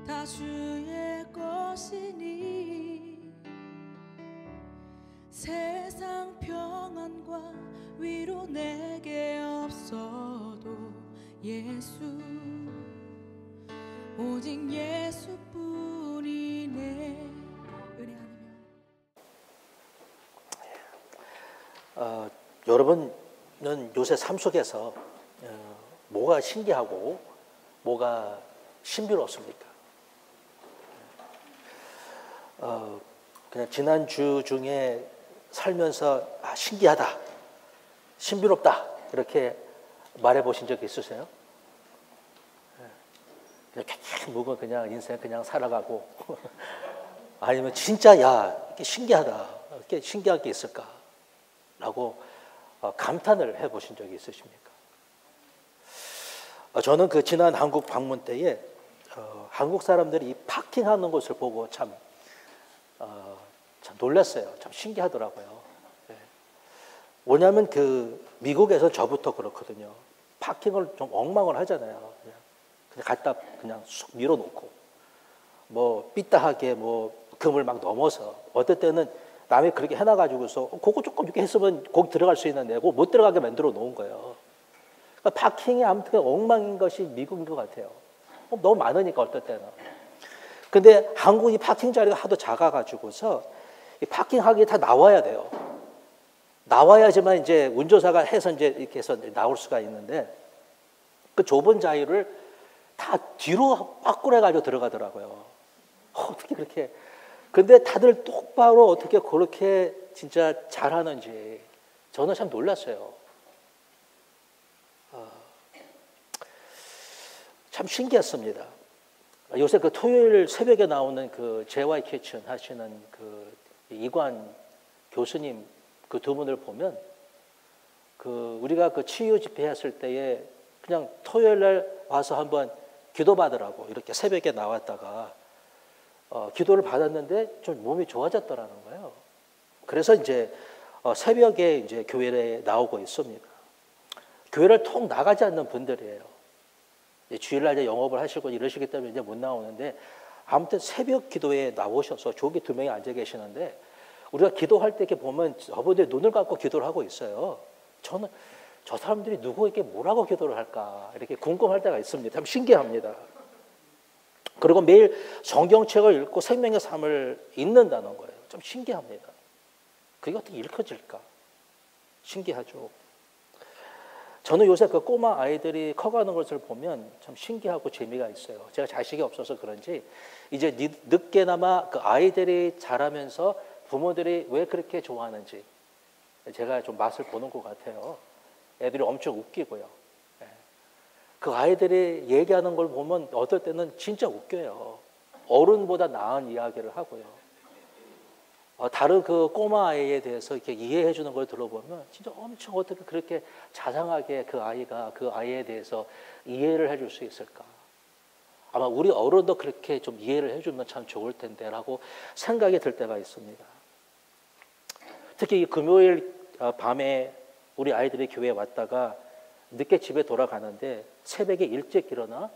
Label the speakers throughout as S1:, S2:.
S1: 다 주의 것이니 세상 평안과 위로 내게 없어도 예수 오직 예수뿐이네. 은혜하며
S2: 여러분은 요새 삶 속에서 뭐가 신기하고 뭐가 신비롭습니까? 그냥 지난주 중에 살면서 신기하다, 신비롭다 이렇게 말해보신 적 있으세요? 그냥 묵은 그냥 인생 그냥 살아가고 아니면 진짜 야 이게 신기하다, 이렇게 신기한 게 있을까? 라고 감탄을 해보신 적이 있으십니까? 저는 그 지난 한국 방문 때에 한국 사람들이 이 파킹하는 것을 보고 참 놀랐어요. 참 신기하더라고요. 뭐냐면 그 미국에서 저부터 그렇거든요. 파킹을 좀 엉망을 하잖아요. 그냥 갖다 그냥 쑥 밀어놓고 뭐 삐딱하게 뭐 금을 막 넘어서 어떨 때는 남이 그렇게 해놔가지고서 그거 조금 이렇게 했으면 거기 들어갈 수 있는데 그거 못 들어가게 만들어 놓은 거예요. 그러니까 파킹이 아무튼 엉망인 것이 미국인 것 같아요. 너무 많으니까 어떨 때는. 근데 한국이 파킹 자리가 하도 작아가지고서 이 파킹하기 다 나와야 돼요. 나와야지만 이제 운전사가 해서 이제 이렇게 해서 나올 수가 있는데 그 좁은 자리를 다 뒤로 빠꾸려가지고 들어가더라고요. 어떻게 그렇게. 근데 다들 똑바로 어떻게 그렇게 진짜 잘하는지 저는 참 놀랐어요. 참 신기했습니다. 요새 그 토요일 새벽에 나오는 그 JY 키친 하시는 그 이관 교수님 그 두 분을 보면 그 우리가 그 치유 집회 했을 때에 그냥 토요일 날 와서 한번 기도받으라고 이렇게 새벽에 나왔다가 기도를 받았는데 좀 몸이 좋아졌더라는 거예요. 그래서 이제 새벽에 이제 교회에 나오고 있습니다. 교회를 통 나가지 않는 분들이에요. 주일날 영업을 하시고 이러시기 때문에 이제 못 나오는데 아무튼 새벽 기도에 나오셔서 저기 두 명이 앉아 계시는데 우리가 기도할 때 이렇게 보면 저분들이 눈을 감고 기도를 하고 있어요. 저는 저 사람들이 누구에게 뭐라고 기도를 할까 이렇게 궁금할 때가 있습니다. 참 신기합니다. 그리고 매일 성경책을 읽고 생명의 삶을 읽는다는 거예요. 좀 신기합니다. 그게 어떻게 읽혀질까? 신기하죠. 저는 요새 그 꼬마 아이들이 커가는 것을 보면 참 신기하고 재미가 있어요. 제가 자식이 없어서 그런지 이제 늦게나마 그 아이들이 자라면서 부모들이 왜 그렇게 좋아하는지 제가 좀 맛을 보는 것 같아요. 애들이 엄청 웃기고요. 그 아이들이 얘기하는 걸 보면 어떨 때는 진짜 웃겨요. 어른보다 나은 이야기를 하고요. 다른 그 꼬마 아이에 대해서 이렇게 이해해 주는 걸 들어보면 진짜 엄청 어떻게 그렇게 자상하게 그 아이가 그 아이에 대해서 이해를 해줄 수 있을까? 아마 우리 어른도 그렇게 좀 이해를 해주면 참 좋을 텐데라고 생각이 들 때가 있습니다. 특히 이 금요일 밤에 우리 아이들이 교회에 왔다가 늦게 집에 돌아가는데 새벽에 일찍 일어나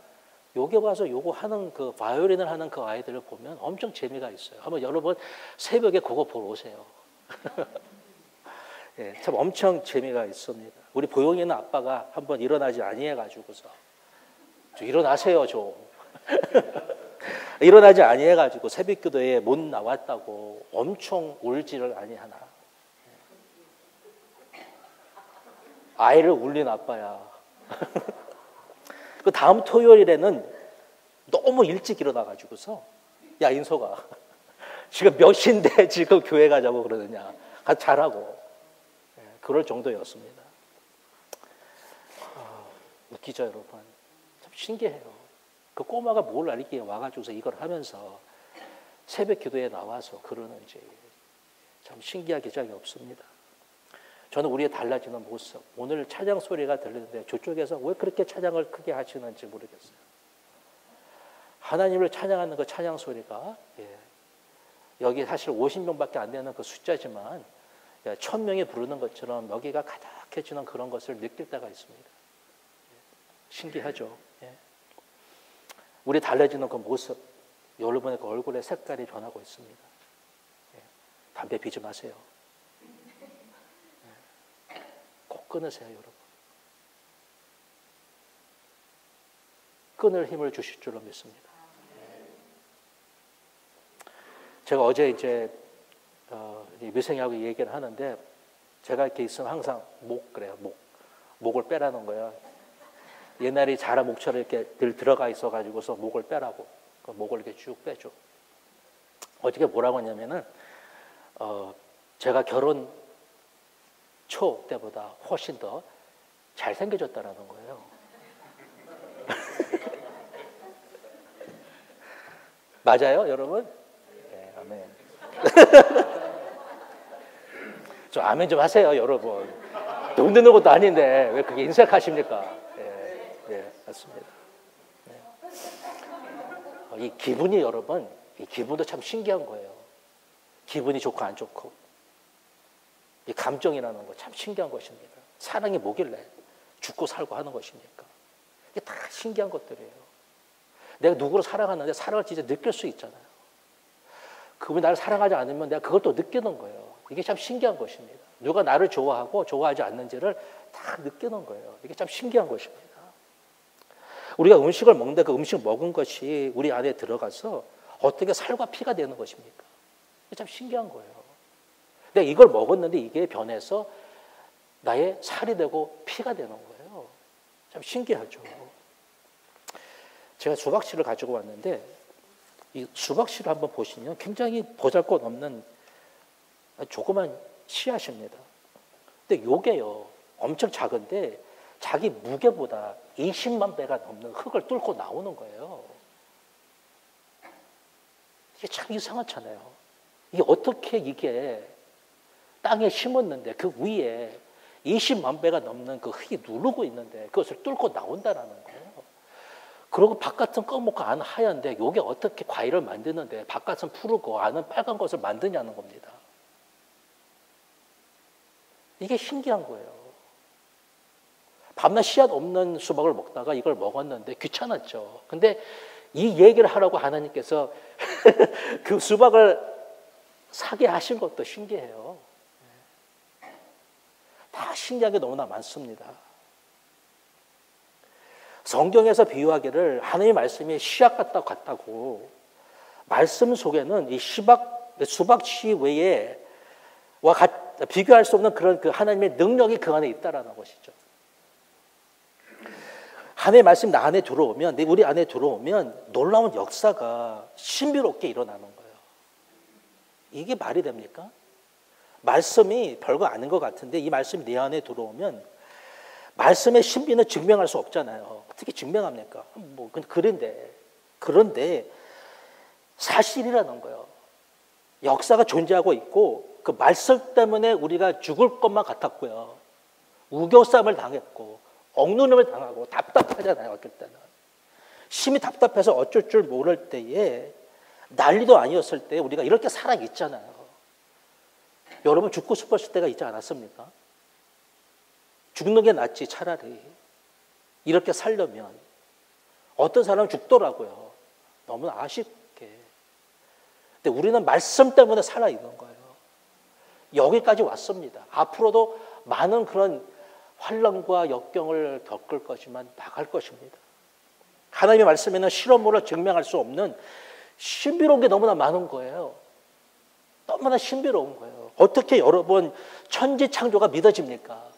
S2: 여기 와서 요거 하는 그 바이올린을 하는 그 아이들을 보면 엄청 재미가 있어요. 한번 여러분 새벽에 그거 보러 오세요. 예, 참 엄청 재미가 있습니다. 우리 보영이는 아빠가 한번 일어나지 아니해가지고서 좀 일어나세요 좀. 일어나지 아니해가지고 새벽기도에 못 나왔다고 엄청 울지를 아니하나. 아이를 울린 아빠야. 그 다음 토요일에는 너무 일찍 일어나가지고서 야 인서가 지금 몇 시인데 지금 교회 가자고 그러느냐. 가서 자라고. 그럴 정도였습니다. 웃기죠 여러분. 참 신기해요. 그 꼬마가 뭘 알기에 와가지고서 이걸 하면서 새벽 기도에 나와서 그러는지 참 신기하기 짝이 없습니다. 저는 우리의 달라지는 모습, 오늘 찬양 소리가 들리는데 저쪽에서 왜 그렇게 찬양을 크게 하시는지 모르겠어요. 하나님을 찬양하는 그 찬양 소리가 여기 사실 50명밖에 안 되는 그 숫자지만 1000명이 부르는 것처럼 여기가 가득해지는 그런 것을 느낄 때가 있습니다. 신기하죠. 우리 달라지는 그 모습, 여러분의 그 얼굴의 색깔이 변하고 있습니다. 담배 피지 마세요. 꼭 끊으세요, 여러분. 끊을 힘을 주실 줄로 믿습니다. 제가 어제 이제 미생이하고 얘기를 하는데 제가 이렇게 있으면 항상 그래요. 목을 빼라는 거예요. 옛날에 자라 목처럼 이렇게 늘 들어가 있어가지고서 목을 빼라고. 그 목을 이렇게 쭉 빼줘. 어저께 뭐라고 하냐면은 제가 결혼 초 때보다 훨씬 더 잘생겨졌다라는 거예요. 맞아요, 여러분? 네, 아멘. 좀 아멘 좀 하세요, 여러분. 돈 드는 것도 아닌데 왜 그게 인색하십니까? 네, 맞습니다. 네. 이 기분이 여러분, 이 기분도 참 신기한 거예요. 기분이 좋고 안 좋고. 이 감정이라는 거 참 신기한 것입니다. 사랑이 뭐길래 죽고 살고 하는 것입니까? 이게 다 신기한 것들이에요. 내가 누구를 사랑하는데 사랑을 진짜 느낄 수 있잖아요. 그분이 나를 사랑하지 않으면 내가 그걸 또 느끼는 거예요. 이게 참 신기한 것입니다. 누가 나를 좋아하고 좋아하지 않는지를 다 느끼는 거예요. 이게 참 신기한 것입니다. 우리가 음식을 먹는데 그 음식 먹은 것이 우리 안에 들어가서 어떻게 살과 피가 되는 것입니까? 이게 참 신기한 거예요. 내가 이걸 먹었는데 이게 변해서 나의 살이 되고 피가 되는 거예요. 참 신기하죠. 제가 수박씨를 가지고 왔는데 이 수박씨를 한번 보시면 굉장히 보잘것없는 조그만 씨앗입니다. 근데 요게요 엄청 작은데 자기 무게보다 20만 배가 넘는 흙을 뚫고 나오는 거예요. 이게 참 이상하잖아요. 이게 어떻게 이게 땅에 심었는데 그 위에 20만 배가 넘는 그 흙이 누르고 있는데 그것을 뚫고 나온다라는 거예요. 그리고 바깥은 검고 안은 하얀데 이게 어떻게 과일을 만드는데 바깥은 푸르고 안은 빨간 것을 만드냐는 겁니다. 이게 신기한 거예요. 밤낮 씨앗 없는 수박을 먹다가 이걸 먹었는데 귀찮았죠. 근데 이 얘기를 하라고 하나님께서 그 수박을 사게 하신 것도 신기해요. 다 신기한 게 너무나 많습니다. 성경에서 비유하기를 하나님의 말씀이 씨앗 같다고 말씀 속에는 이 수박씨 외에 비교할 수 없는 그런 그 하나님의 능력이 그 안에 있다라는 것이죠. 하나님의 말씀이 나 안에 들어오면, 우리 안에 들어오면 놀라운 역사가 신비롭게 일어나는 거예요. 이게 말이 됩니까? 말씀이 별거 아닌 것 같은데 이 말씀이 내 안에 들어오면 말씀의 신비는 증명할 수 없잖아요. 어떻게 증명합니까? 그런데 사실이라는 거예요. 역사가 존재하고 있고 그 말씀 때문에 우리가 죽을 것만 같았고요. 우겨쌈을 당했고 억누름을 당하고 답답하잖아요. 어쩔 때는. 심히 답답해서 어쩔 줄 모를 때에 난리도 아니었을 때 우리가 이렇게 살아있잖아요. 여러분 죽고 싶었을 때가 있지 않았습니까? 죽는 게 낫지 차라리. 이렇게 살려면 어떤 사람은 죽더라고요. 너무 아쉽게. 근데 우리는 말씀 때문에 살아있는 거예요. 여기까지 왔습니다. 앞으로도 많은 그런 환난과 역경을 겪을 것이지만 나갈 것입니다. 하나님의 말씀에는 실험으로 증명할 수 없는 신비로운 게 너무나 많은 거예요. 너무나 신비로운 거예요. 어떻게 여러분 천지창조가 믿어집니까?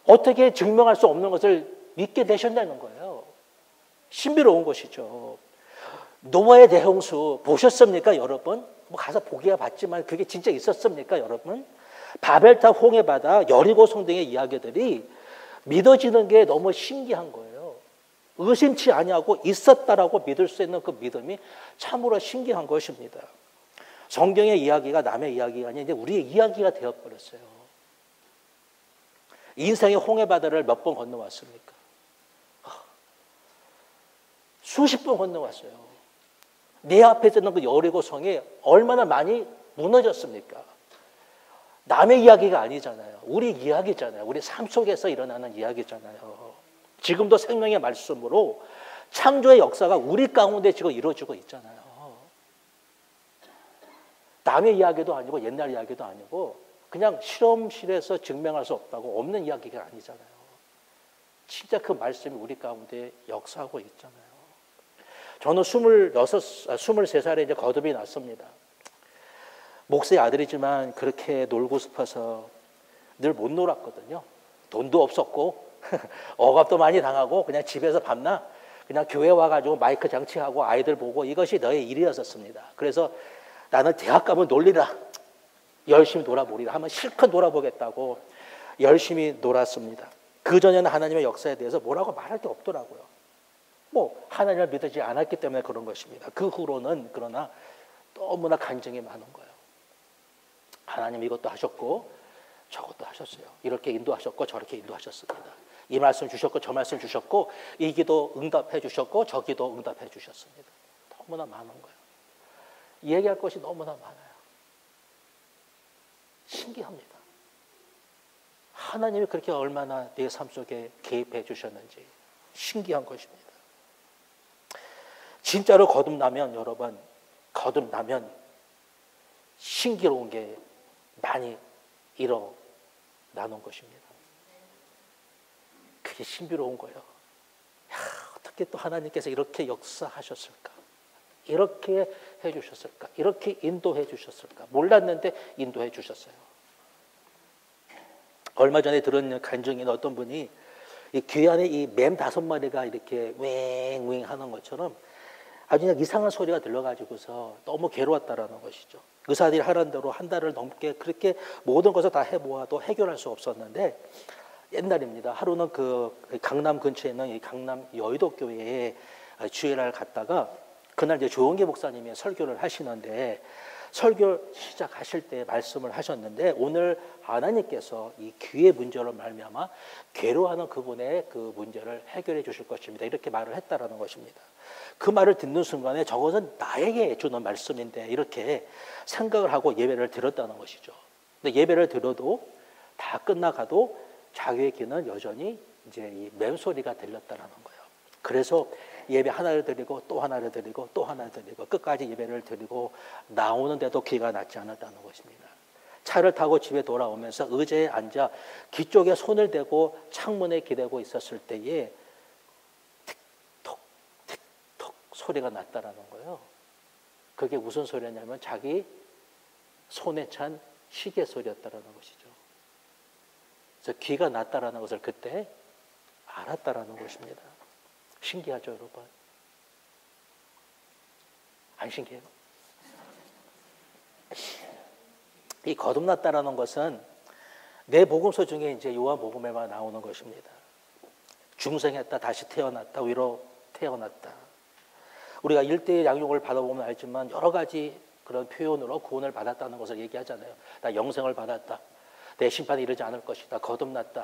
S2: 어떻게 증명할 수 없는 것을 믿게 되셨다는 거예요. 신비로운 것이죠. 노아의 대홍수 보셨습니까, 여러분? 가서 보기야 봤지만 그게 진짜 있었습니까, 여러분? 바벨탑, 홍해바다, 여리고성 등의 이야기들이 믿어지는 게 너무 신기한 거예요. 의심치 아니하고 있었다라고 믿을 수 있는 그 믿음이 참으로 신기한 것입니다. 성경의 이야기가 남의 이야기가 아니라 이제 우리의 이야기가 되어버렸어요. 인생의 홍해바다를 몇 번 건너왔습니까? 수십 번 건너왔어요. 내 앞에 있는 그 여리고성이 얼마나 많이 무너졌습니까? 남의 이야기가 아니잖아요. 우리 이야기잖아요. 우리 삶 속에서 일어나는 이야기잖아요. 지금도 생명의 말씀으로 창조의 역사가 우리 가운데 지금 이루어지고 있잖아요. 남의 이야기도 아니고 옛날 이야기도 아니고 그냥 실험실에서 증명할 수 없다고 없는 이야기가 아니잖아요. 진짜 그 말씀이 우리 가운데 역사하고 있잖아요. 저는 23살에 이제 거듭이 났습니다. 목사의 아들이지만 그렇게 놀고 싶어서 늘 못 놀았거든요. 돈도 없었고 억압도 많이 당하고 그냥 집에서 밤낮 그냥 교회 와가지고 마이크 장치하고 아이들 보고 이것이 너의 일이었었습니다. 그래서 나는 대학 가면 놀리라. 열심히 놀아보리라. 한번 실컷 놀아보겠다고 열심히 놀았습니다. 그전에는 하나님의 역사에 대해서 뭐라고 말할 게 없더라고요. 뭐 하나님을 믿지 않았기 때문에 그런 것입니다. 그 후로는 그러나 너무나 간증이 많은 거예요. 하나님 이것도 하셨고 저것도 하셨어요. 이렇게 인도하셨고 저렇게 인도하셨습니다. 이 말씀 주셨고 저 말씀 주셨고 이 기도 응답해 주셨고 저 기도 응답해 주셨습니다. 너무나 많은 거예요. 얘기할 것이 너무나 많아요. 신기합니다. 하나님이 그렇게 얼마나 내 삶 속에 개입해 주셨는지 신기한 것입니다. 진짜로 거듭나면 여러분 거듭나면 신기로운 게 많이 일어나는 것입니다. 그게 신비로운 거예요. 야, 어떻게 또 하나님께서 이렇게 역사하셨을까? 이렇게 해주셨을까? 이렇게 인도해 주셨을까? 몰랐는데 인도해 주셨어요. 얼마 전에 들은 간증인 어떤 분이 이 귀 안에 이 뱀 5마리가 이렇게 웽웽 하는 것처럼 아주 그냥 이상한 소리가 들려가지고서 너무 괴로웠다라는 것이죠. 의사들이 하라는 대로 한 달을 넘게 그렇게 모든 것을 다 해보아도 해결할 수 없었는데 옛날입니다. 하루는 그 강남 근처에 있는 이 강남 여의도 교회에 주일날 갔다가 그날 이제 조은계 목사님이 설교를 하시는데 설교 시작하실 때 말씀을 하셨는데 오늘 하나님께서 이 귀의 문제로 말미암아 괴로워하는 그분의 그 문제를 해결해 주실 것입니다. 이렇게 말을 했다라는 것입니다. 그 말을 듣는 순간에 저것은 나에게 주는 말씀인데 이렇게 생각을 하고 예배를 드렸다는 것이죠. 근데 예배를 드려도 다 끝나가도 자기의 귀는 여전히 이제 이 맹소리가 들렸다라는 거예요. 그래서 예배 하나를 드리고 또 하나를 드리고 또 하나를 드리고 끝까지 예배를 드리고 나오는데도 귀가 낫지 않았다는 것입니다. 차를 타고 집에 돌아오면서 의자에 앉아 귀 쪽에 손을 대고 창문에 기대고 있었을 때에 틱톡 틱톡 소리가 났다라는 거예요. 그게 무슨 소리였냐면 자기 손에 찬 시계 소리였다라는 것이죠. 그래서 귀가 낫다라는 것을 그때 알았다라는 것입니다. 신기하죠, 여러분? 안 신기해요? 이 거듭났다라는 것은 내 복음서 중에 이제 요한복음에만 나오는 것입니다. 중생했다, 다시 태어났다, 위로 태어났다. 우리가 일대의 양육을 받아보면 알지만 여러 가지 그런 표현으로 구원을 받았다는 것을 얘기하잖아요. 나 영생을 받았다. 내 심판에 이르지 않을 것이다. 거듭났다.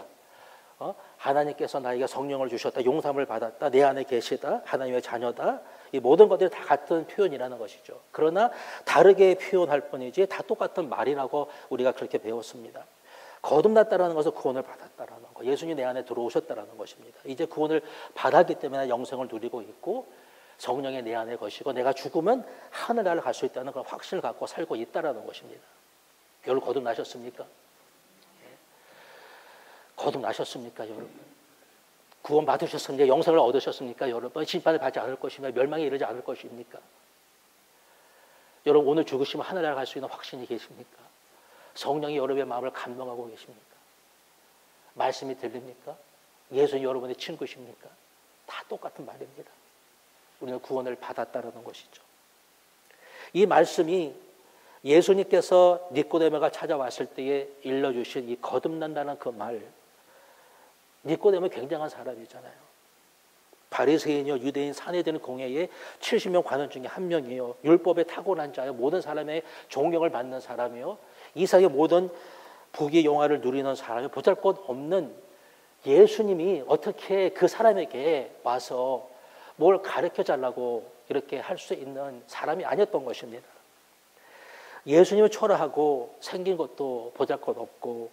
S2: 하나님께서 나에게 성령을 주셨다. 용서함을 받았다. 내 안에 계시다. 하나님의 자녀다. 이 모든 것들이 다 같은 표현이라는 것이죠. 그러나 다르게 표현할 뿐이지 다 똑같은 말이라고 우리가 그렇게 배웠습니다. 거듭났다라는 것은 구원을 받았다라는 거. 예수님이 내 안에 들어오셨다라는 것입니다. 이제 구원을 받았기 때문에 영생을 누리고 있고 성령이 내 안에 거시고 내가 죽으면 하늘나라를 갈 수 있다는 그런 확신을 갖고 살고 있다라는 것입니다. 여러분 거듭나셨습니까? 거듭나셨습니까, 여러분? 구원 받으셨습니까? 영생을 얻으셨습니까, 여러분? 심판을 받지 않을 것입니까? 멸망에 이르지 않을 것입니까? 여러분 오늘 죽으시면 하늘나라 갈 수 있는 확신이 계십니까? 성령이 여러분의 마음을 감동하고 계십니까? 말씀이 들립니까? 예수님 여러분의 친구십니까? 다 똑같은 말입니다. 우리는 구원을 받았다는 것이죠. 이 말씀이 예수님께서 니고데모가 찾아왔을 때에 일러주신 이 거듭난다는 그 말, 니고데모 굉장한 사람이잖아요. 바리새인이요 유대인 사내들은 공회에 70명 관원 중에 한 명이요. 율법에 탁월한 자요. 모든 사람의 존경을 받는 사람이요. 이 세상의 모든 부귀 영화를 누리는 사람이 보잘것없는 예수님이 어떻게 그 사람에게 와서 뭘 가르쳐 달라고 이렇게 할 수 있는 사람이 아니었던 것입니다. 예수님을 초라하고 생긴 것도 보잘것없고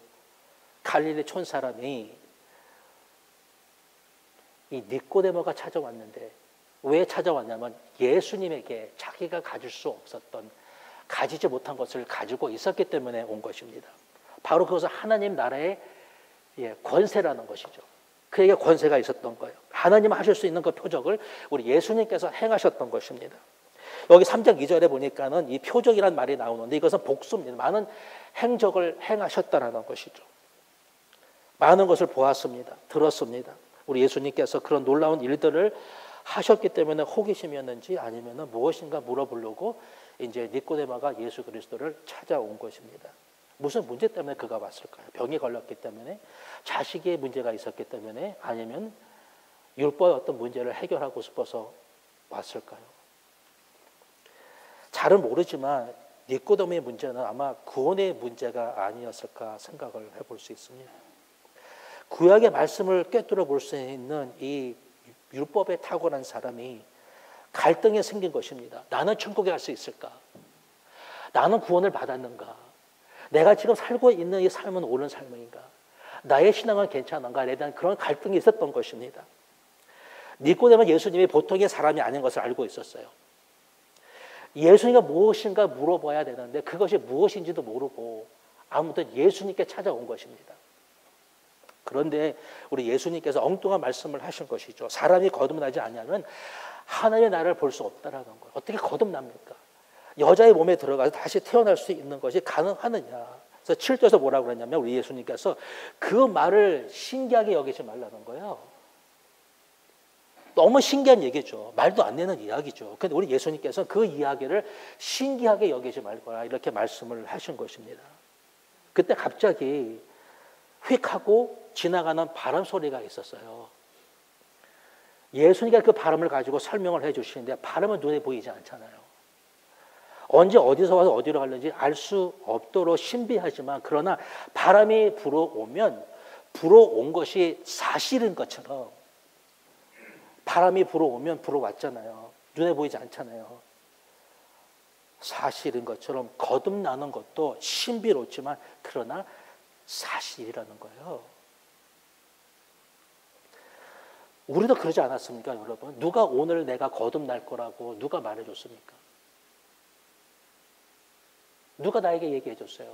S2: 갈릴리 촌 사람이 이 니고데모가 찾아왔는데 왜 찾아왔냐면 예수님에게 자기가 가질 수 없었던, 가지지 못한 것을 가지고 있었기 때문에 온 것입니다. 바로 그것은 하나님 나라의 권세라는 것이죠. 그에게 권세가 있었던 거예요. 하나님 하실 수 있는 그 표적을 우리 예수님께서 행하셨던 것입니다. 여기 3장 2절에 보니까는 이 표적이란 말이 나오는데 이것은 복수입니다. 많은 행적을 행하셨다라는 것이죠. 많은 것을 보았습니다. 들었습니다. 우리 예수님께서 그런 놀라운 일들을 하셨기 때문에 호기심이었는지 아니면 무엇인가 물어보려고 이제 니고데마가 예수 그리스도를 찾아온 것입니다. 무슨 문제 때문에 그가 왔을까요? 병이 걸렸기 때문에, 자식의 문제가 있었기 때문에, 아니면 율법의 어떤 문제를 해결하고 싶어서 왔을까요? 잘은 모르지만 니고데마의 문제는 아마 구원의 문제가 아니었을까 생각을 해볼 수 있습니다. 구약의 말씀을 꿰뚫어 볼 수 있는 이 율법에 탁월한 사람이 갈등이 생긴 것입니다. 나는 천국에 갈 수 있을까? 나는 구원을 받았는가? 내가 지금 살고 있는 이 삶은 옳은 삶인가? 나의 신앙은 괜찮은가에 대한 그런 갈등이 있었던 것입니다. 니고데모는 예수님이 보통의 사람이 아닌 것을 알고 있었어요. 예수님가 무엇인가 물어봐야 되는데 그것이 무엇인지도 모르고 아무튼 예수님께 찾아온 것입니다. 그런데 우리 예수님께서 엉뚱한 말씀을 하신 것이죠. 사람이 거듭나지 않으면 하나님의 나라를 볼 수 없다라는 거예요. 어떻게 거듭납니까? 여자의 몸에 들어가서 다시 태어날 수 있는 것이 가능하느냐. 그래서 7절에서 뭐라고 그랬냐면 우리 예수님께서 그 말을 신기하게 여기지 말라는 거예요. 너무 신기한 얘기죠. 말도 안 되는 이야기죠. 그런데 우리 예수님께서 그 이야기를 신기하게 여기지 말거라 이렇게 말씀을 하신 것입니다. 그때 갑자기 휙 하고 지나가는 바람 소리가 있었어요. 예수님께서 그 바람을 가지고 설명을 해 주시는데 바람은 눈에 보이지 않잖아요. 언제 어디서 와서 어디로 가는지 알 수 없도록 신비하지만 그러나 바람이 불어오면 불어온 것이 사실인 것처럼 바람이 불어오면 불어왔잖아요. 눈에 보이지 않잖아요. 사실인 것처럼 거듭나는 것도 신비롭지만 그러나 사실이라는 거예요. 우리도 그러지 않았습니까, 여러분? 누가 오늘 내가 거듭날 거라고 누가 말해줬습니까? 누가 나에게 얘기해줬어요?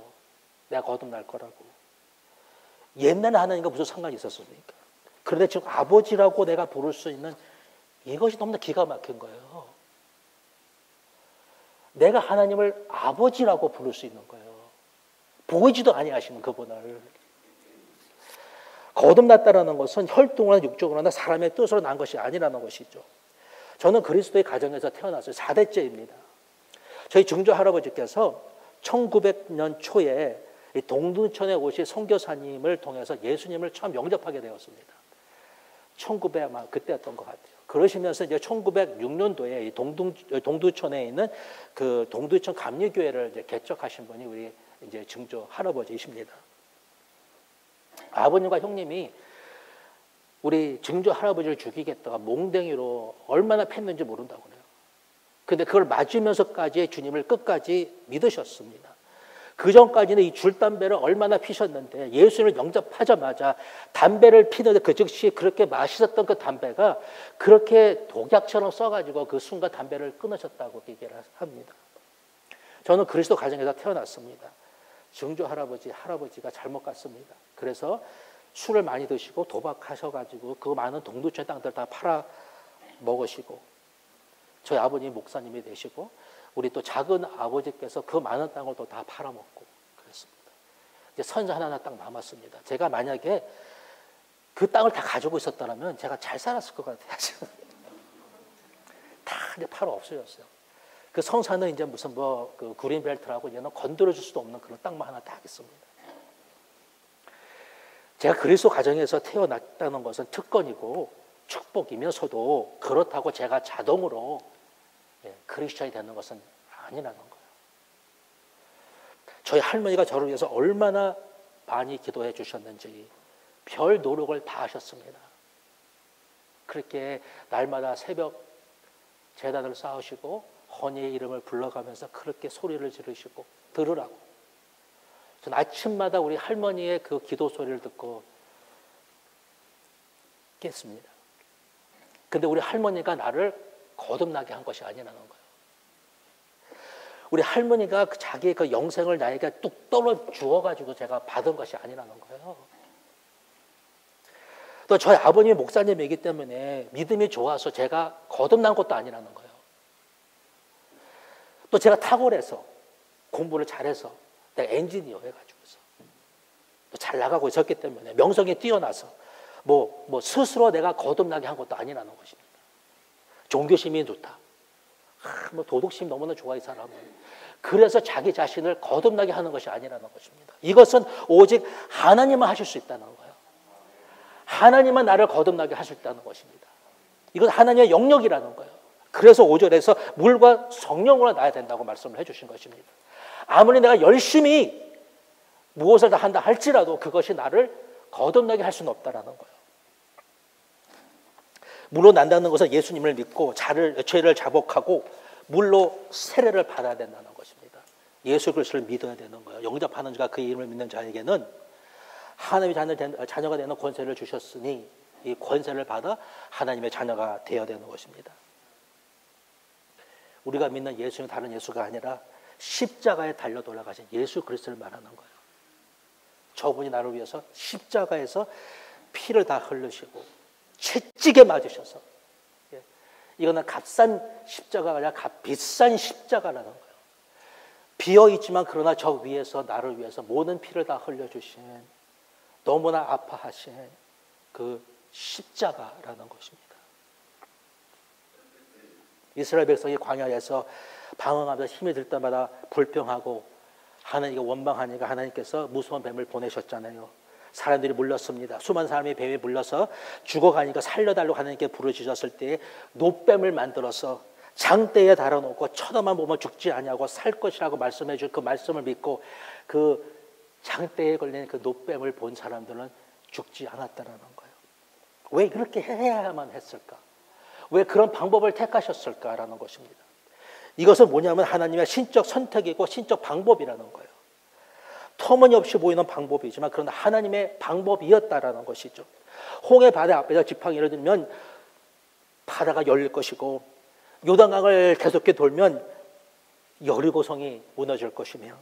S2: 내가 거듭날 거라고. 옛날에 하나님과 무슨 상관이 있었습니까? 그런데 지금 아버지라고 내가 부를 수 있는 이것이 너무나 기가 막힌 거예요. 내가 하나님을 아버지라고 부를 수 있는 거예요. 보이지도 아니하시는 그분을. 거듭났다라는 것은 혈통으로나 육적으로나 사람의 뜻으로 난 것이 아니라는 것이죠. 저는 그리스도의 가정에서 태어났어요. 4대째입니다. 저희 증조 할아버지께서 1900년 초에 동두천에 오신 선교사님을 통해서 예수님을 처음 영접하게 되었습니다. 1900 아마 그때였던 것 같아요. 그러시면서 이제 1906년도에 동두천에 있는 그 동두천 감리교회를 이제 개척하신 분이 우리 이제 증조 할아버지이십니다. 아버님과 형님이 우리 증조 할아버지를 죽이겠다가 몽댕이로 얼마나 팼는지 모른다고 그래요. 근데 그걸 맞으면서까지 주님을 끝까지 믿으셨습니다. 그 전까지는 이 줄담배를 얼마나 피셨는데 예수님을 영접하자마자 담배를 피는데 그 즉시 그렇게 맛있었던 그 담배가 그렇게 독약처럼 써가지고 그 순간 담배를 끊으셨다고 얘기를 합니다. 저는 그리스도 가정에서 태어났습니다. 증조 할아버지가 잘못 갔습니다. 그래서 술을 많이 드시고 도박하셔가지고 그 많은 동두천 땅들 다 팔아 먹으시고 저희 아버님 목사님이 되시고 우리 또 작은 아버지께서 그 많은 땅을 또 다 팔아먹고 그랬습니다. 이제 선자 하나 딱 남았습니다. 제가 만약에 그 땅을 다 가지고 있었다면 제가 잘 살았을 것 같아요. 다 이제 팔아 없어졌어요. 그 성사는 이제 무슨 그 그린벨트라고 얘는 건드려줄 수도 없는 그런 땅만 하나 딱 있습니다. 제가 그리스도 가정에서 태어났다는 것은 특권이고 축복이면서도 그렇다고 제가 자동으로 크리스천이 되는 것은 아니라는 거예요. 저희 할머니가 저를 위해서 얼마나 많이 기도해 주셨는지 별 노력을 다 하셨습니다. 그렇게 날마다 새벽 제단을 쌓으시고 헌의의 이름을 불러가면서 그렇게 소리를 지르시고 들으라고. 전 아침마다 우리 할머니의 그 기도 소리를 듣고 깼습니다. 근데 우리 할머니가 나를 거듭나게 한 것이 아니라는 거예요. 우리 할머니가 자기의 그 영생을 나에게 뚝 떨어 주어가지고 제가 받은 것이 아니라는 거예요. 또 저희 아버님이 목사님이기 때문에 믿음이 좋아서 제가 거듭난 것도 아니라는 거예요. 또 제가 탁월해서 공부를 잘해서 내가 엔지니어 해가지고서 또 잘 나가고 있었기 때문에 명성이 뛰어나서 뭐 스스로 내가 거듭나게 한 것도 아니라는 것입니다. 종교심이 좋다. 뭐 도덕심이 너무나 좋아 이 사람은. 그래서 자기 자신을 거듭나게 하는 것이 아니라는 것입니다. 이것은 오직 하나님만 하실 수 있다는 거예요. 하나님만 나를 거듭나게 할 수 있다는 것입니다. 이건 하나님의 영역이라는 거예요. 그래서 5절에서 물과 성령으로 나야 된다고 말씀을 해주신 것입니다. 아무리 내가 열심히 무엇을 다 한다 할지라도 그것이 나를 거듭나게 할 수는 없다라는 거예요. 물로 난다는 것은 예수님을 믿고 죄를 자복하고 물로 세례를 받아야 된다는 것입니다. 예수 그리스도를 믿어야 되는 거예요. 영접하는 자가 그 이름을 믿는 자에게는 하나님의 자녀가 되는 권세를 주셨으니 이 권세를 받아 하나님의 자녀가 되어야 되는 것입니다. 우리가 믿는 예수는 다른 예수가 아니라 십자가에 달려 돌아가신 예수 그리스도를 말하는 거예요. 저분이 나를 위해서 십자가에서 피를 다 흘리시고 채찍에 맞으셔서, 이거는 값싼 십자가가 아니라 비싼 십자가라는 거예요. 비어있지만 그러나 저 위에서 나를 위해서 모든 피를 다 흘려주신, 너무나 아파하신 그 십자가라는 것입니다. 이스라엘 백성이 광야에서 방황하면서 힘이 들 때마다 불평하고 하나님께 원망하니까 하나님께서 무서운 뱀을 보내셨잖아요. 사람들이 물렸습니다. 수많은 사람이 뱀에 물려서 죽어가니까 살려달라고 하나님께 부르짖었을 때에 노뱀을 만들어서 장대에 달아놓고 쳐다만 보면 죽지 아니하고 살 것이라고 말씀해 줄 그 말씀을 믿고 그 장대에 걸린 그 노뱀을 본 사람들은 죽지 않았다라는 거예요. 왜 그렇게 해야만 했을까? 왜 그런 방법을 택하셨을까라는 것입니다. 이것은 뭐냐면 하나님의 신적 선택이고 신적 방법이라는 거예요. 터무니없이 보이는 방법이지만 그러나 하나님의 방법이었다라는 것이죠. 홍해 바다 앞에서 지팡이를 들면 바다가 열릴 것이고 요단강을 계속해 돌면 여리고성이 무너질 것이며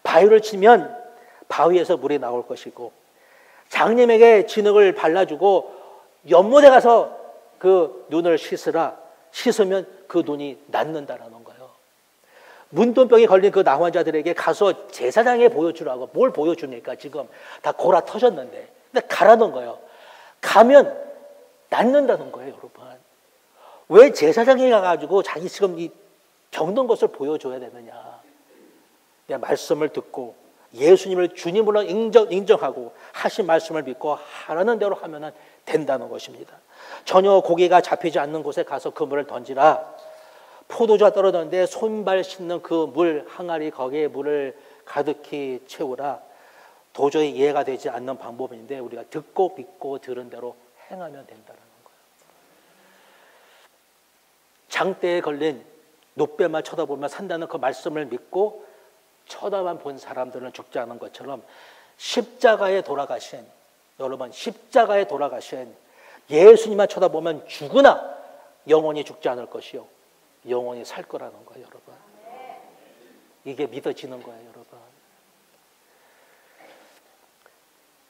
S2: 바위를 치면 바위에서 물이 나올 것이고 장님에게 진흙을 발라주고 연못에 가서 그 눈을 씻으면 그 눈이 낫는다라는 거예요. 문둥병이 걸린 그 나환자들에게 가서 제사장에 보여주라고. 뭘 보여주니까 지금 다 골아 터졌는데. 근데 가라는 거예요. 가면 낫는다는 거예요, 여러분. 왜 제사장에 가가지고 자기 지금 이 병든 것을 보여줘야 되느냐. 내 말씀을 듣고 예수님을 주님으로 인정하고 하신 말씀을 믿고 하라는 대로 하면 된다는 것입니다. 전혀 고기가 잡히지 않는 곳에 가서 그 물을 던지라. 포도주가 떨어졌는데 손발 씻는 그 물 항아리 거기에 물을 가득히 채우라. 도저히 이해가 되지 않는 방법인데 우리가 듣고 믿고 들은 대로 행하면 된다는 거예요. 장대에 걸린 노뱀만 쳐다보면 산다는 그 말씀을 믿고 쳐다만 본 사람들은 죽지 않은 것처럼 십자가에 돌아가신, 여러분 십자가에 돌아가신 예수님만 쳐다보면 죽으나 영원히 죽지 않을 것이요 영원히 살 거라는 거예요, 여러분. 이게 믿어지는 거예요, 여러분.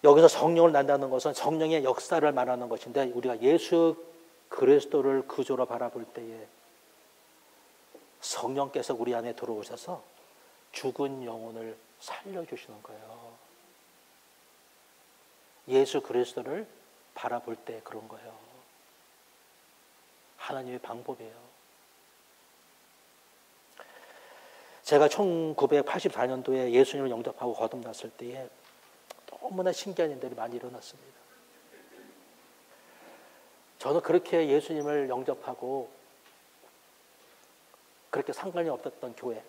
S2: 여기서 성령을 난다는 것은 성령의 역사를 말하는 것인데 우리가 예수 그리스도를 구주로 바라볼 때에 성령께서 우리 안에 들어오셔서 죽은 영혼을 살려주시는 거예요. 예수 그리스도를 바라볼 때 그런 거예요. 하나님의 방법이에요. 제가 1984년도에 예수님을 영접하고 거듭났을 때에 너무나 신기한 일들이 많이 일어났습니다. 저는 그렇게 예수님을 영접하고 그렇게 상관이 없었던 교회,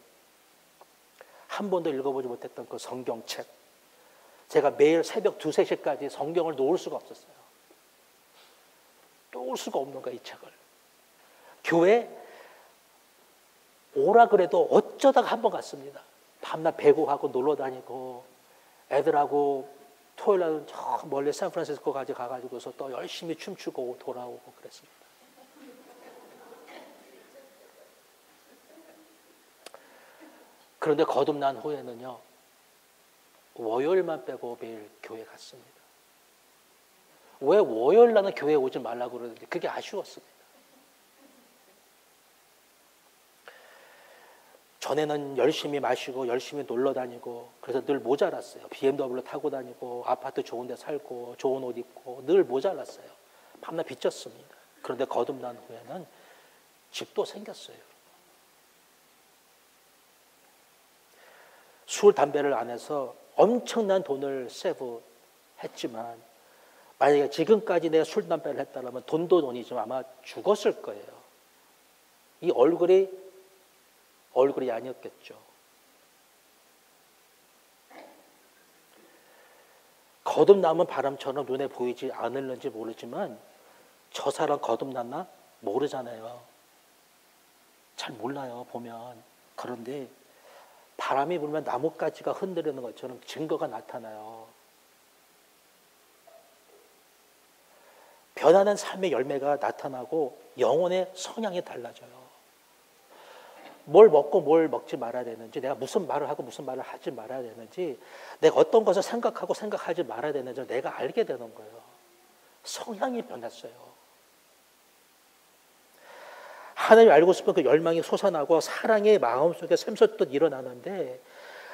S2: 한 번도 읽어보지 못했던 그 성경책, 제가 매일 새벽 2, 3시까지 성경을 놓을 수가 없었어요. 놓을 수가 없는 거야, 이 책을. 교회 오라 그래도 어쩌다가 한 번 갔습니다. 밤낮 배구하고 놀러 다니고 애들하고 토요일날은 저 멀리 샌프란시스코까지 가가지고서 또 열심히 춤추고 돌아오고 그랬습니다. 그런데 거듭난 후에는요, 월요일만 빼고 매일 교회 갔습니다. 왜 월요일 날은 교회에 오지 말라고 그러는지 그게 아쉬웠습니다. 전에는 열심히 마시고 열심히 놀러 다니고 그래서 늘 모자랐어요. BMW 타고 다니고 아파트 좋은 데 살고 좋은 옷 입고 늘 모자랐어요. 밤낮 빚졌습니다. 그런데 거듭난 후에는 집도 생겼어요. 술, 담배를 안 해서 엄청난 돈을 세이브했지만 만약에 지금까지 내가 술, 담배를 했다면 돈도 돈이지만 아마 죽었을 거예요. 이 얼굴이 아니었겠죠. 거듭남은 바람처럼 눈에 보이지 않을는지 모르지만 저 사람 거듭났나? 모르잖아요. 잘 몰라요, 보면. 그런데 바람이 불면 나뭇가지가 흔들리는 것처럼 증거가 나타나요. 변하는 삶의 열매가 나타나고 영혼의 성향이 달라져요. 뭘 먹고 뭘 먹지 말아야 되는지, 내가 무슨 말을 하고 무슨 말을 하지 말아야 되는지, 내가 어떤 것을 생각하고 생각하지 말아야 되는지 내가 알게 되는 거예요. 성향이 변했어요. 하나님을 알고 싶은 그 열망이 솟아나고 사랑이 마음속에 샘솟듯 일어나는데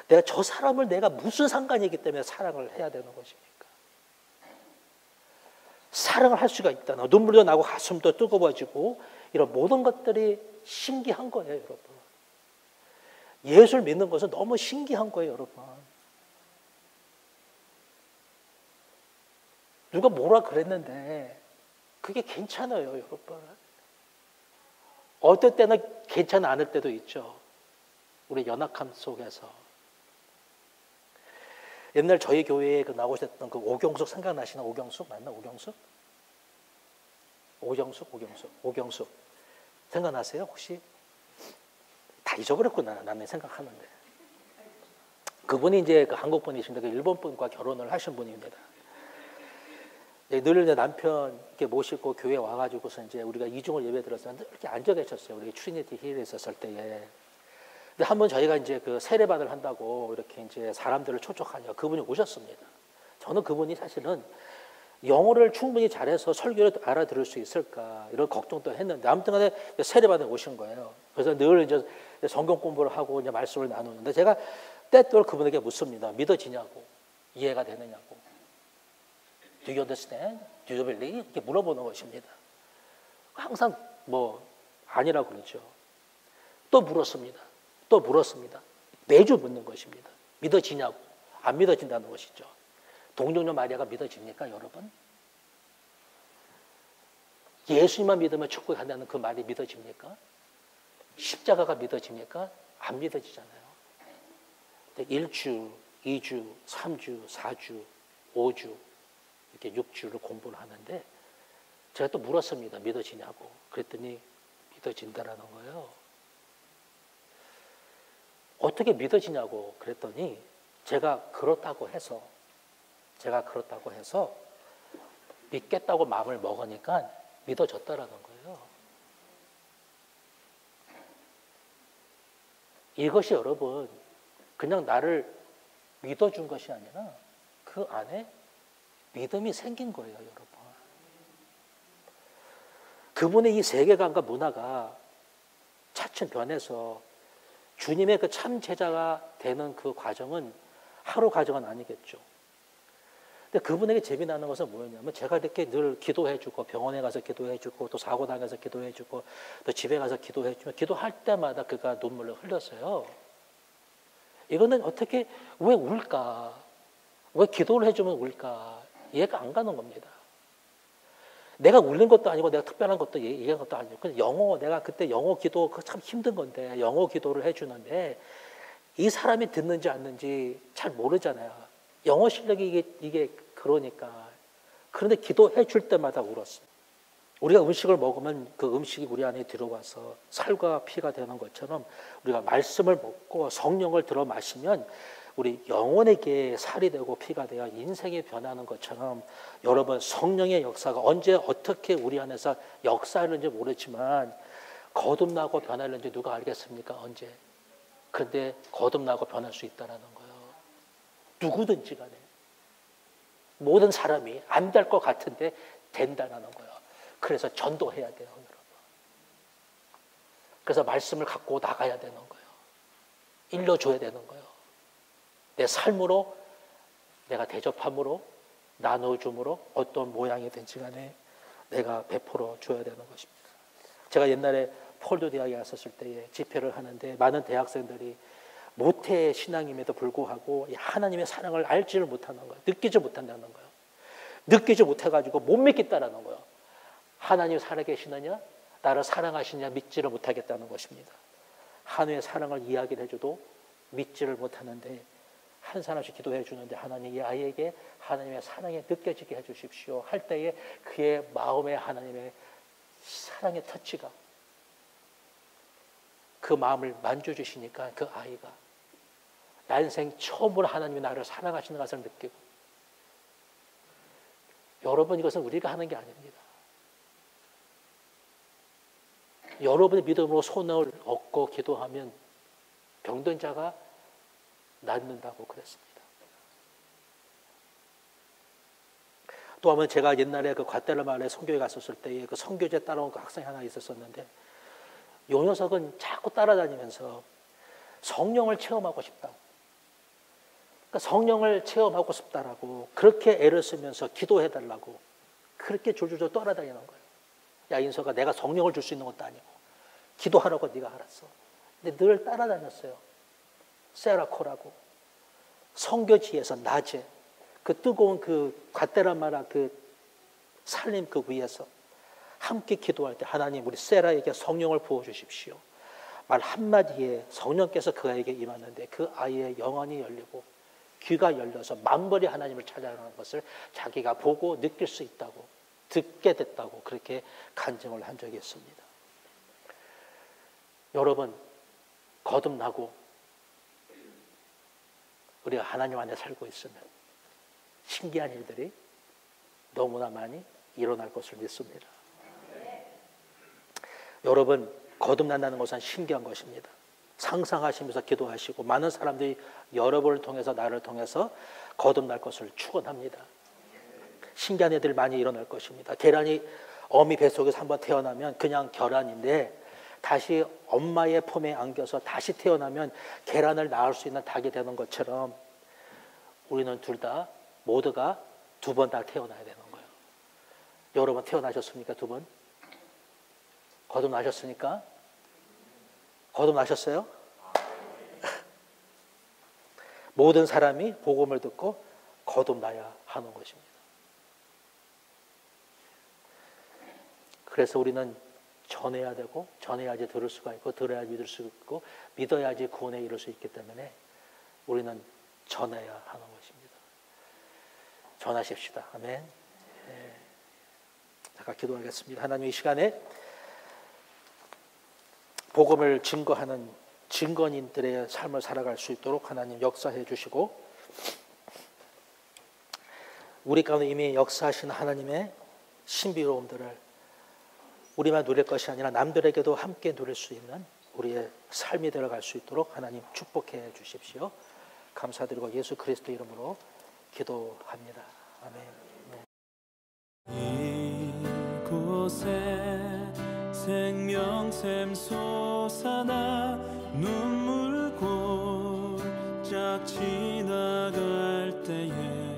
S2: 내가 저 사람을 내가 무슨 상관이기 때문에 사랑을 해야 되는 것입니까? 사랑을 할 수가 있다나 눈물도 나고 가슴도 뜨거워지고 이런 모든 것들이 신기한 거예요, 여러분. 예수를 믿는 것은 너무 신기한 거예요, 여러분. 누가 뭐라 그랬는데 그게 괜찮아요, 여러분. 어떨 때는 괜찮지 않을 때도 있죠. 우리 연약함 속에서. 옛날 저희 교회에 나오셨던 그 오경숙 생각나시나? 오경숙 맞나? 오경숙 생각나세요? 혹시? 다 잊어버렸구나, 나는 생각하는데. 그분이 이제 그 한국 분이신데 그 일본 분과 결혼을 하신 분입니다. 늘 이제 남편 이렇게 모시고 교회 와가지고서 이제 우리가 이중을 예배 들었을 때 이렇게 앉아 계셨어요. 우리 트리니티 힐에 있었을 때에. 근데 한번 저희가 이제 그 세례반을 한다고 이렇게 이제 사람들을 초청하냐 그분이 오셨습니다. 저는 그분이 사실은 영어를 충분히 잘해서 설교를 알아들을 수 있을까 이런 걱정도 했는데 아무튼 간에 세례반에 오신 거예요. 그래서 늘 이제 성경 공부를 하고 이제 말씀을 나누는데 제가 때때로 그분에게 묻습니다. 믿어지냐고, 이해가 되느냐고. Do you understand? Do you believe? 이렇게 물어보는 것입니다. 항상 아니라고 그러죠. 또 물었습니다. 매주 묻는 것입니다. 믿어지냐고. 안 믿어진다는 것이죠. 동정녀 마리아가 믿어집니까, 여러분? 예수님만 믿으면 천국에 간다는 그 말이 믿어집니까? 십자가가 믿어집니까? 안 믿어지잖아요. 1주, 2주, 3주, 4주, 5주 이렇게 6주를 공부를 하는데 제가 또 물었습니다. 믿어지냐고. 그랬더니 믿어진다라는 거예요. 어떻게 믿어지냐고 그랬더니 제가 그렇다고 해서 믿겠다고 마음을 먹으니까 믿어졌다라는 거예요. 이것이 여러분 그냥 나를 믿어준 것이 아니라 그 안에 믿음이 생긴 거예요, 여러분. 그분의 이 세계관과 문화가 차츰 변해서 주님의 그 참 제자가 되는 그 과정은 하루 과정은 아니겠죠. 근데 그분에게 재미나는 것은 뭐였냐면 제가 이렇게 늘 기도해주고 병원에 가서 기도해주고 또 사고 당해서 기도해주고 또 집에 가서 기도해주면 기도할 때마다 그가 눈물을 흘렸어요. 이거는 어떻게 왜 울까? 왜 기도를 해주면 울까? 이해가 안 가는 겁니다. 내가 울는 것도 아니고 내가 특별한 것도 얘기한 것도 아니고 내가 그때 영어 기도 참 힘든 건데 영어 기도를 해주는데 이 사람이 듣는지 않는지 잘 모르잖아요. 영어 실력이 이게 그러니까. 그런데 기도해 줄 때마다 울었어요. 우리가 음식을 먹으면 그 음식이 우리 안에 들어와서 살과 피가 되는 것처럼 우리가 말씀을 먹고 성령을 들어 마시면 우리 영혼에게 살이 되고 피가 되어 인생이 변하는 것처럼 여러분 성령의 역사가 언제 어떻게 우리 안에서 역사하는지 모르지만 거듭나고 변하는지 누가 알겠습니까? 언제? 그런데 거듭나고 변할 수 있다는 거예요. 누구든지 간에. 모든 사람이 안 될 것 같은데 된다는 거예요. 그래서 전도해야 돼요. 그래서 말씀을 갖고 나가야 되는 거예요. 일러줘야 되는 거예요. 내 삶으로, 내가 대접함으로, 나눠줌으로 어떤 모양이든지 간에 내가 베풀어 줘야 되는 것입니다. 제가 옛날에 폴도 대학에 갔었을 때에 집회를 하는데 많은 대학생들이 모태 신앙임에도 불구하고 하나님의 사랑을 알지를 못하는 거예요. 느끼지 못한다는 거예요. 느끼지 못해가지고 못 믿겠다라는 거예요. 하나님 살아계시느냐, 나를 사랑하시냐 믿지를 못하겠다는 것입니다. 하나님의 사랑을 이야기를 해줘도 믿지를 못하는데 한 사람씩 기도해 주는데 하나님 이 아이에게 하나님의 사랑이 느껴지게 해주십시오 할 때에 그의 마음에 하나님의 사랑의 터치가 그 마음을 만져주시니까 그 아이가 난생 처음으로 하나님이 나를 사랑하시는 것을 느끼고, 여러분 이것은 우리가 하는 게 아닙니다. 여러분의 믿음으로 손을 얹고 기도하면 병든 자가 낫는다고 그랬습니다. 또 한번 제가 옛날에 그 갓데르마을에 선교에 갔었을 때에 그 선교제 따라온 그 학생이 하나 있었었는데, 요 녀석은 자꾸 따라다니면서 성령을 체험하고 싶다. 그러니까 성령을 체험하고 싶다라고 그렇게 애를 쓰면서 기도해달라고 그렇게 졸졸졸 따라다니는 거예요. 야 인서가 내가 성령을 줄 수 있는 것도 아니고 기도하라고 네가 알았어. 근데 늘 따라다녔어요. 세라코라고 선교지에서 낮에 그 뜨거운 그 갓데라마라 그 살림 그 위에서 함께 기도할 때 하나님 우리 세라에게 성령을 부어주십시오. 말 한마디에 성령께서 그 아이에게 임하는데 그 아이의 영혼이 열리고 귀가 열려서 만벌이 하나님을 찾아가는 것을 자기가 보고 느낄 수 있다고, 듣게 됐다고 그렇게 간증을 한 적이 있습니다. 여러분 거듭나고 우리가 하나님 안에 살고 있으면 신기한 일들이 너무나 많이 일어날 것을 믿습니다. 여러분 거듭난다는 것은 신기한 것입니다. 상상하시면서 기도하시고 많은 사람들이 여러분을 통해서 나를 통해서 거듭날 것을 축원합니다. 신기한 일들이 많이 일어날 것입니다. 계란이 어미 뱃속에서 한번 태어나면 그냥 계란인데 다시 엄마의 품에 안겨서 다시 태어나면 계란을 낳을 수 있는 닭이 되는 것처럼 우리는 둘 다 모두가 두 번 다 태어나야 되는 거예요. 여러분 태어나셨습니까? 두 번? 거듭나셨습니까? 거듭나셨어요? 모든 사람이 복음을 듣고 거듭나야 하는 것입니다. 그래서 우리는 전해야 되고 전해야지 들을 수가 있고 들어야지 믿을 수 있고 믿어야지 구원에 이룰 수 있기 때문에 우리는 전해야 하는 것입니다. 전하십시다. 아멘. 네. 잠깐 기도하겠습니다. 하나님 이 시간에 복음을 증거하는 증거인들의 삶을 살아갈 수 있도록 하나님 역사해 주시고 우리 가운데 이미 역사하신 하나님의 신비로움들을 우리만 누릴 것이 아니라 남들에게도 함께 누릴 수 있는 우리의 삶이 되어갈 수 있도록 하나님 축복해 주십시오. 감사드리고 예수 그리스도 이름으로 기도합니다. 아멘.
S3: 이곳에 생명샘 솟아나 눈물 골짝 지나갈 때에